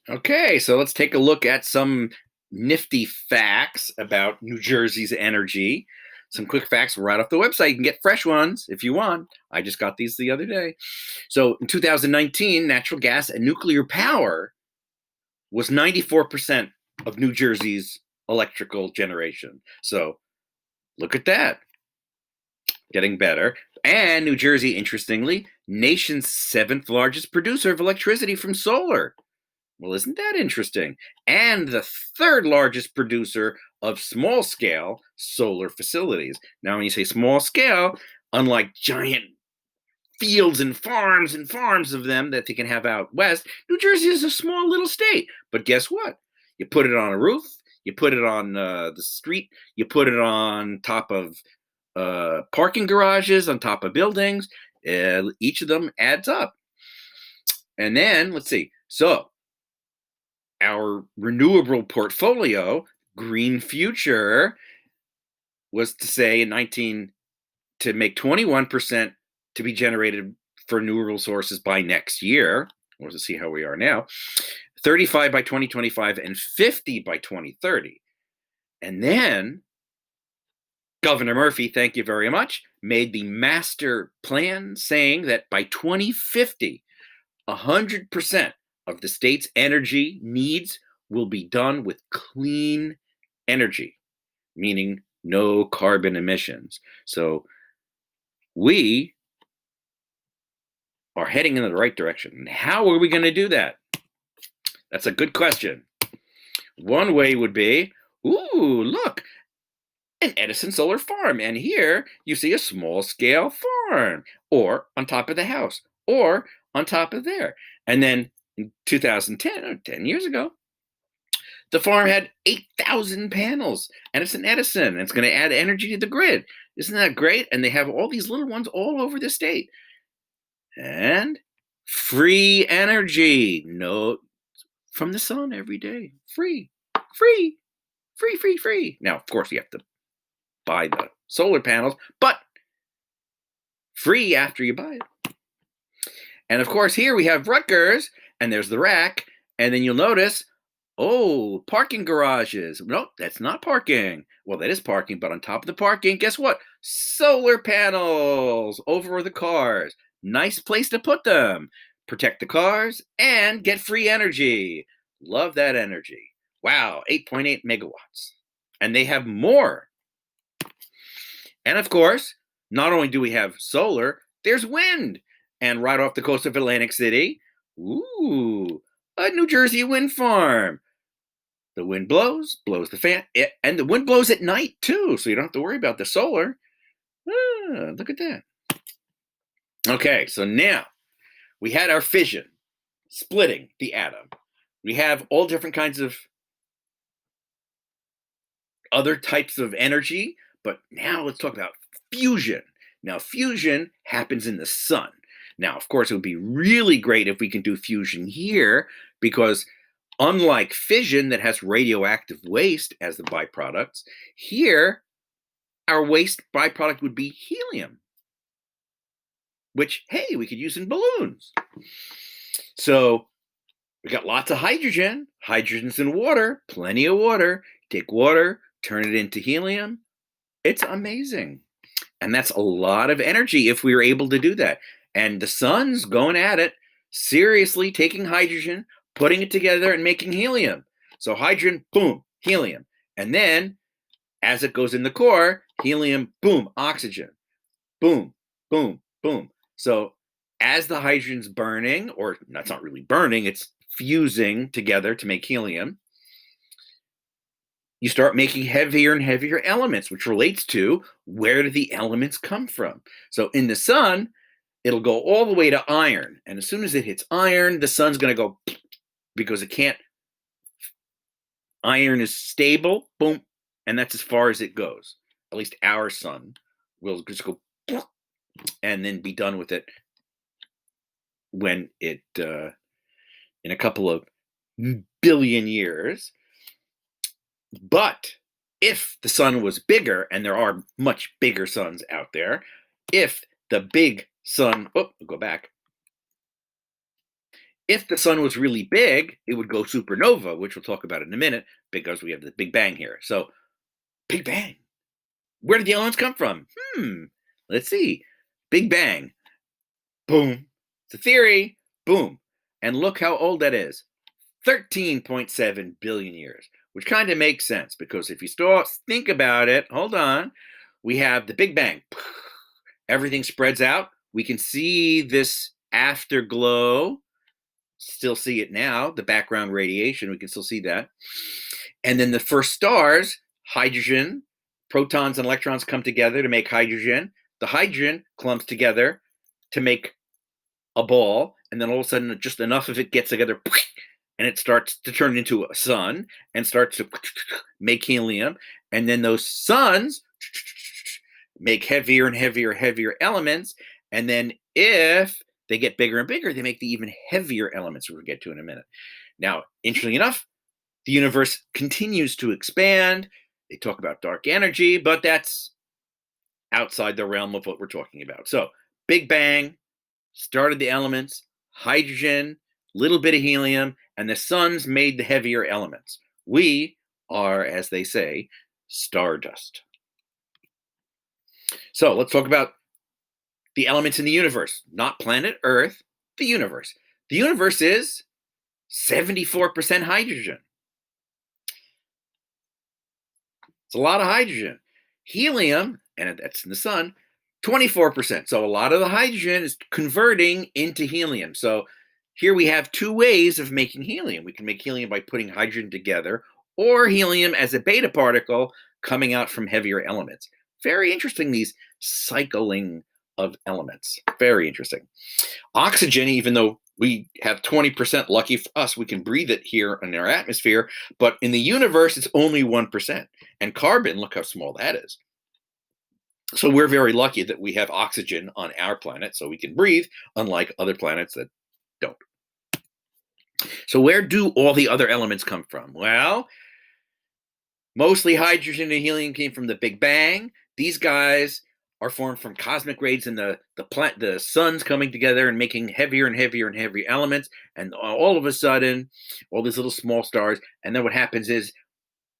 Okay, so let's take a look at some nifty facts about New Jersey's energy. Some quick facts right off the website. You can get fresh ones if you want. I just got these the other day. So in 2019, natural gas and nuclear power was 94% of New Jersey's electrical generation. So look at that, getting better. And New Jersey, interestingly, nation's seventh largest producer of electricity from solar. Well, isn't that interesting? And the third largest producer of small scale solar facilities. Now, when you say small scale, unlike giant fields and farms of them that they can have out west, New Jersey is a small little state. But guess what? You put it on a roof, you put it on the street, you put it on top of parking garages, on top of buildings. Each of them adds up. And then let's see. So our renewable portfolio, Green Future, was to say in 19 to make 21% to be generated for renewable sources by next year. We'll see how we are now. 35 by 2025 and 50 by 2030. And then Governor Murphy, thank you very much, made the master plan saying that by 2050, 100% of the state's energy needs will be done with clean energy, meaning no carbon emissions. So we are heading in the right direction. How are we going to do that? That's a good question. One way would be, ooh, look, an Edison solar farm. And here you see a small scale farm, or on top of the house, or on top of there. And then in 2010, 10 years ago, the farm had 8,000 panels, and it's an Edison, and it's going to add energy to the grid. Isn't that great? And they have all these little ones all over the state. And free energy, no, from the sun every day. Free, free, free, free, free. Now, of course, you have to buy the solar panels, but free after you buy it. And of course, here we have Rutgers, and there's the rack, and then you'll notice, oh, parking garages. Nope, that's not parking. Well, that is parking, but on top of the parking, guess what? Solar panels over the cars. Nice place to put them. Protect the cars and get free energy. Love that energy. Wow, 8.8 megawatts. And they have more. And of course, not only do we have solar, there's wind. And right off the coast of Atlantic City, ooh, a New Jersey wind farm. The wind blows the fan, and the wind blows at night too, so you don't have to worry about the solar. Look at that. Okay, so now we had our fission, splitting the atom. We have all different kinds of other types of energy, but now let's talk about fusion. Now, fusion happens in the sun. Now, of course, it would be really great if we can do fusion here, because unlike fission that has radioactive waste as the byproducts, here our waste byproduct would be helium, which, hey, we could use in balloons. So we got lots of hydrogen. Hydrogen's in water, plenty of water. Take water, turn it into helium. It's amazing. And that's a lot of energy if we were able to do that. And the sun's going at it, seriously taking hydrogen, putting it together and making helium. So hydrogen, boom, helium. And then as it goes in the core, helium, boom, oxygen, boom, boom, boom. So as the hydrogen's burning, or that's not really burning, it's fusing together to make helium, you start making heavier and heavier elements, which relates to where do the elements come from. So in the sun, it'll go all the way to iron. And as soon as it hits iron, the sun's going to go because it can't. Iron is stable, boom, and that's as far as it goes. At least our sun will just go and then be done with it when it, in a couple of billion years. But if the sun was bigger, and there are much bigger suns out there, if the big sun, oh, I'll go back. If the sun was really big, it would go supernova, which we'll talk about in a minute, because we have the Big Bang here. So, Big Bang. Where did the elements come from? Let's see. Big Bang. Boom. It's a theory. Boom. And look how old that is. 13.7 billion years, which kind of makes sense because if you start think about it, hold on, we have the Big Bang. Everything spreads out. We can see this afterglow. Still see it now, the background radiation, we can still see that. And then the first stars, hydrogen, protons and electrons come together to make hydrogen. The hydrogen clumps together to make a ball, and then all of a sudden just enough of it gets together and it starts to turn into a sun and starts to make helium. And then those suns make heavier and heavier elements. And then if they get bigger and bigger, they make the even heavier elements, we'll get to in a minute. Now, interestingly enough, the universe continues to expand. They talk about dark energy, but that's outside the realm of what we're talking about. So, Big Bang started the elements, hydrogen, little bit of helium, and the suns made the heavier elements. We are, as they say, stardust. So, let's talk about the elements in the universe, not planet Earth, the universe. The universe is 74% hydrogen. It's a lot of hydrogen. Helium, and that's in the sun, 24%. So a lot of the hydrogen is converting into helium. So here we have two ways of making helium. We can make helium by putting hydrogen together, or helium as a beta particle coming out from heavier elements. Very interesting, these cycling of elements. Very interesting. Oxygen, even though we have 20%, lucky for us, we can breathe it here in our atmosphere, but in the universe, it's only 1%. And carbon, look how small that is. So we're very lucky that we have oxygen on our planet so we can breathe, unlike other planets that don't. So where do all the other elements come from? Well, mostly hydrogen and helium came from the Big Bang. These guys are formed from cosmic rays and the suns coming together and making heavier and heavier and heavier elements. And all of a sudden, all these little small stars. And then what happens is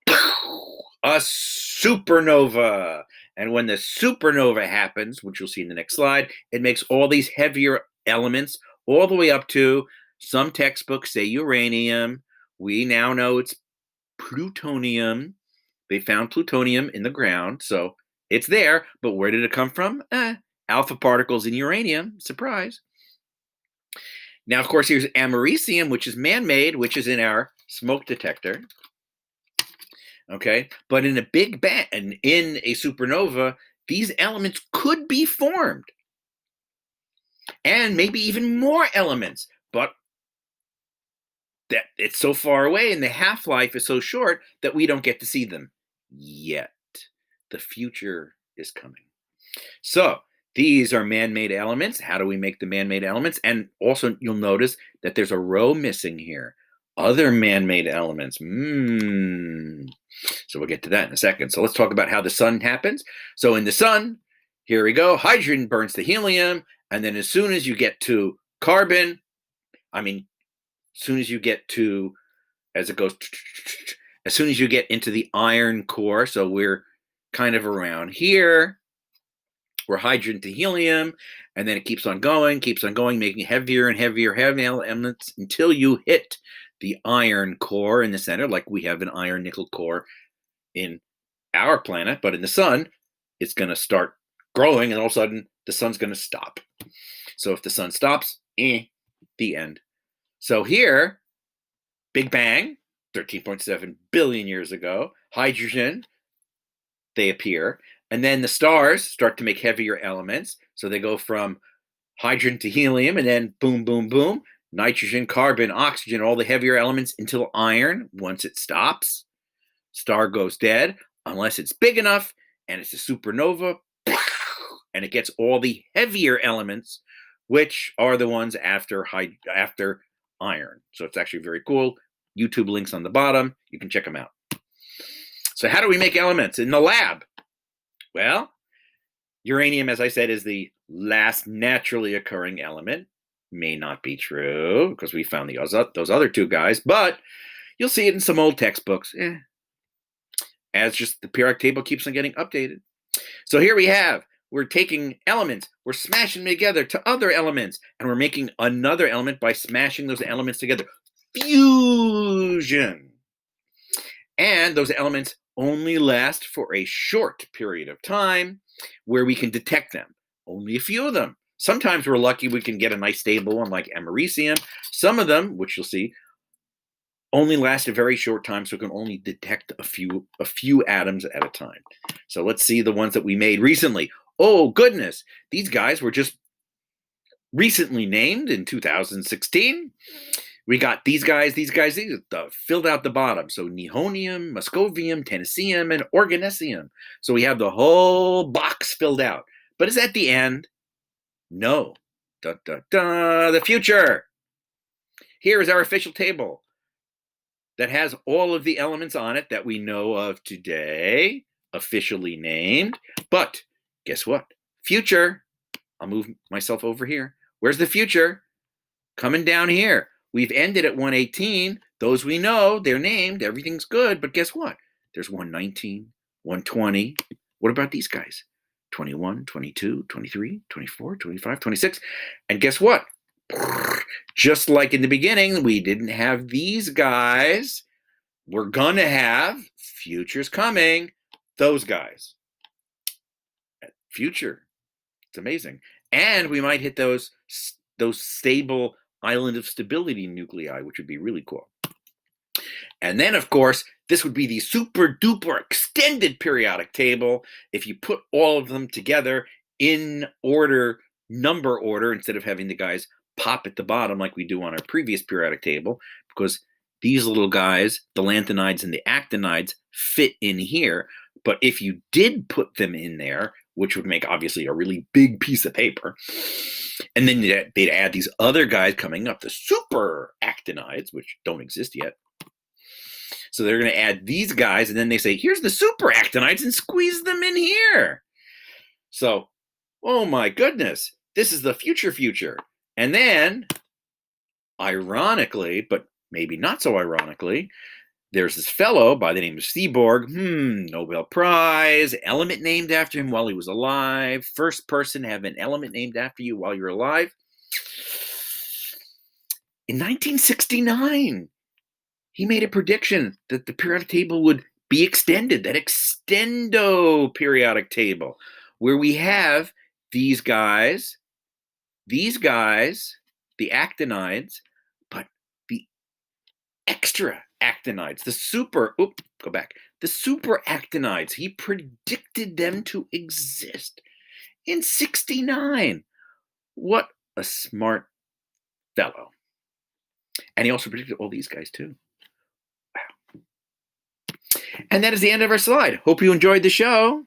a supernova. And when the supernova happens, which you'll see in the next slide, it makes all these heavier elements all the way up to some textbooks say uranium. We now know it's plutonium. They found plutonium in the ground. So it's there, but where did it come from? Alpha particles in uranium. Surprise. Now, of course, here's americium, which is man-made, which is in our smoke detector. Okay, but in a Big Bang, and in a supernova, these elements could be formed. And maybe even more elements, but that it's so far away and the half-life is so short that we don't get to see them yet. The future is coming. So these are man-made elements. How do we make the man-made elements? And also you'll notice that there's a row missing here. Other man-made elements. So we'll get to that in a second. So let's talk about how the sun happens. So in the sun, here we go. Hydrogen burns the helium. And then as soon as you get to carbon, as soon as you get to, as it goes, as soon as you get into the iron core, so we're kind of around here, we're hydrogen to helium, and then it keeps on going, making heavier and heavier elements until you hit the iron core in the center, like we have an iron nickel core in our planet, but in the sun, it's going to start growing, and all of a sudden, the sun's going to stop. So if the sun stops, the end. So here, Big Bang, 13.7 billion years ago, hydrogen, they appear, and then the stars start to make heavier elements. So they go from hydrogen to helium, and then boom, boom, boom, nitrogen, carbon, oxygen, all the heavier elements until iron. Once it stops, star goes dead, unless it's big enough, and it's a supernova, and it gets all the heavier elements, which are the ones after iron. So it's actually very cool. YouTube links on the bottom. You can check them out. So how do we make elements in the lab? Well, uranium, as I said, is the last naturally occurring element may not be true because we found those other two guys, but you'll see it in some old textbooks. As just the periodic table keeps on getting updated. So here we're taking elements, we're smashing them together to other elements, and we're making another element by smashing those elements together. Fusion. And those elements only last for a short period of time where we can detect them. Only a few of them. Sometimes we're lucky we can get a nice stable one like americium. Some of them, which you'll see, only last a very short time, so we can only detect a few atoms at a time. So let's see the ones that we made recently. Oh, goodness. These guys were just recently named in 2016. We got these guys filled out the bottom. So nihonium, moscovium, tennessinium, and organessium. So we have the whole box filled out. But is that the end? No. The future. Here is our official table that has all of the elements on it that we know of today, officially named. But guess what? Future. I'll move myself over here. Where's the future? Coming down here. We've ended at 118. Those we know, they're named. Everything's good. But guess what? There's 119, 120. What about these guys? 21, 22, 23, 24, 25, 26. And guess what? Just like in the beginning, we didn't have these guys. We're going to have, future's coming, those guys. Future. It's amazing. And we might hit those stable island of stability nuclei, which would be really cool. And then, of course, this would be the super duper extended periodic table if you put all of them together in order, number order, instead of having the guys pop at the bottom like we do on our previous periodic table, because these little guys, the lanthanides and the actinides, fit in here. But if you did put them in there, which would make obviously a really big piece of paper, and then they'd add these other guys coming up, the super actinides, which don't exist yet. So they're going to add these guys, and then they say, here's the super actinides, and squeeze them in here. So, oh my goodness, this is the future. And then, ironically, but maybe not so ironically, there's this fellow by the name of Seaborg, Nobel Prize, element named after him while he was alive, first person to have an element named after you while you're alive. In 1969, he made a prediction that the periodic table would be extended, that extendo periodic table, where we have these guys, the actinides, but the extra actinides, the super actinides. He predicted them to exist in 69. What a smart fellow. And he also predicted all these guys too. Wow. And that is the end of our slide. Hope you enjoyed the show.